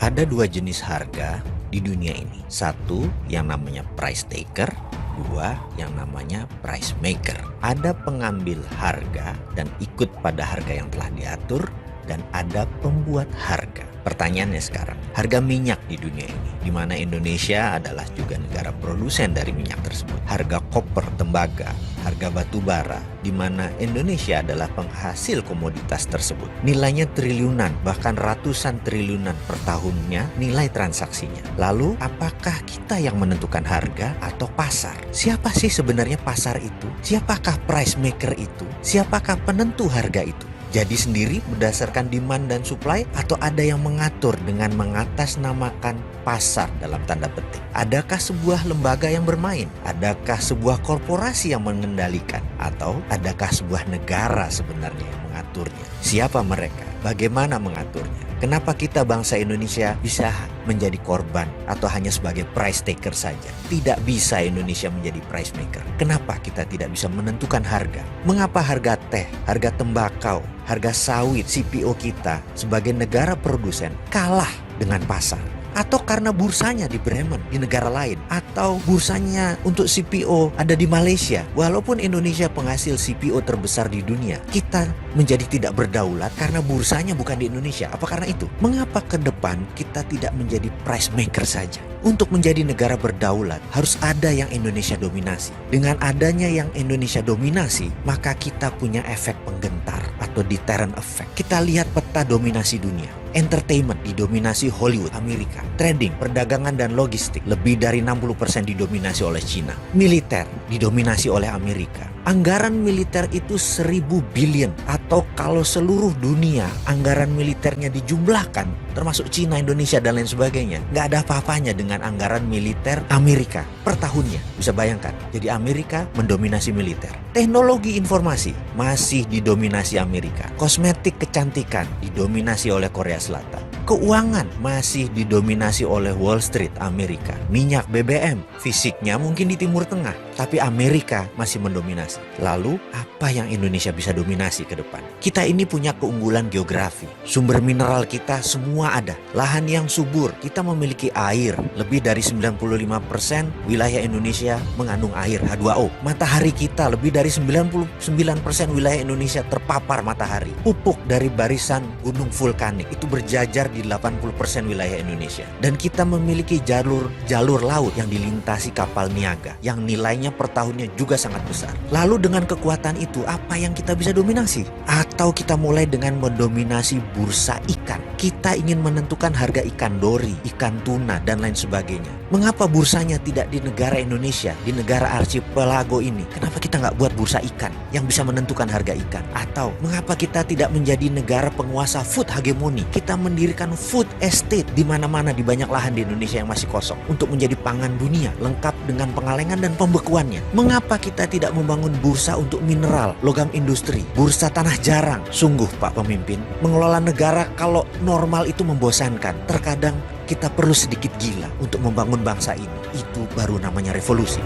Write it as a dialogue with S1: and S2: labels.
S1: Ada dua jenis harga di dunia ini. Satu yang namanya price taker, dua yang namanya price maker. Ada pengambil harga dan ikut pada harga yang telah diatur, dan ada pembuat harga. Pertanyaannya sekarang, harga minyak di dunia ini, di mana Indonesia adalah juga negara produsen dari minyak tersebut. Harga koper, tembaga, harga batu bara, di mana Indonesia adalah penghasil komoditas tersebut. Nilainya triliunan, bahkan ratusan triliunan per tahunnya nilai transaksinya. Lalu, apakah kita yang menentukan harga atau pasar? Siapa sih sebenarnya pasar itu? Siapakah price maker itu? Siapakah penentu harga itu? Jadi sendiri berdasarkan demand dan supply, atau ada yang mengatur dengan mengatasnamakan pasar dalam tanda petik? Adakah sebuah lembaga yang bermain? Adakah sebuah korporasi yang mengendalikan? Atau adakah sebuah negara sebenarnya yang mengaturnya? Siapa mereka? Bagaimana mengaturnya? Kenapa kita bangsa Indonesia bisa menjadi korban atau hanya sebagai price taker saja? Tidak bisa Indonesia menjadi price maker. Kenapa kita tidak bisa menentukan harga? Mengapa harga teh, harga tembakau, harga sawit CPO kita sebagai negara produsen kalah dengan pasar? Atau karena bursanya di Bremen, di negara lain, atau bursanya untuk CPO ada di Malaysia. Walaupun Indonesia penghasil CPO terbesar di dunia, kita menjadi tidak berdaulat karena bursanya bukan di Indonesia. Apa karena itu? Mengapa ke depan kita tidak menjadi price maker saja? Untuk menjadi negara berdaulat, harus ada yang Indonesia dominasi. Dengan adanya yang Indonesia dominasi, maka kita punya efek penggentar atau deterrent effect. Kita lihat peta dominasi dunia. Entertainment didominasi Hollywood, Amerika. Trading, perdagangan dan logistik lebih dari 60% didominasi oleh China. Militer didominasi oleh Amerika. Anggaran militer itu 1.000 billion, atau kalau seluruh dunia anggaran militernya dijumlahkan, termasuk China, Indonesia dan lain sebagainya, nggak ada apa-apanya dengan anggaran militer Amerika per tahunnya. Bisa bayangkan, jadi Amerika mendominasi militer. Teknologi informasi masih didominasi Amerika. Kosmetik kecantikan didominasi oleh Korea Selatan. Keuangan masih didominasi oleh Wall Street, Amerika. Minyak, BBM, fisiknya mungkin di Timur Tengah, tapi Amerika masih mendominasi. Lalu, apa yang Indonesia bisa dominasi ke depan? Kita ini punya keunggulan geografi. Sumber mineral kita semua ada. Lahan yang subur, kita memiliki air. Lebih dari 95% wilayah Indonesia mengandung air, H2O. Matahari kita, lebih dari 99% wilayah Indonesia terpapar matahari. Pupuk dari barisan gunung vulkanik itu berjajar di 80% wilayah Indonesia. Dan kita memiliki jalur laut yang dilintasi kapal niaga, yang nilainya per tahunnya juga sangat besar. Lalu dengan kekuatan itu, apa yang kita bisa dominasi? Atau kita mulai dengan mendominasi bursa ikan. Kita ingin menentukan harga ikan dori, ikan tuna, dan lain sebagainya. Mengapa bursanya tidak di negara Indonesia, di negara archipelago ini? Kenapa kita nggak buat bursa ikan yang bisa menentukan harga ikan? Atau mengapa kita tidak menjadi negara penguasa food hegemoni? Kita mendirikan food estate di mana-mana, di banyak lahan di Indonesia yang masih kosong, untuk menjadi pangan dunia, lengkap dengan pengalengan dan pembekuannya. Mengapa kita tidak membangun bursa untuk mineral, logam industri, bursa tanah jarang? Sungguh Pak Pemimpin, mengelola negara kalau normal itu membosankan. Terkadang kita perlu sedikit gila untuk membangun bangsa ini. Itu baru namanya revolusi.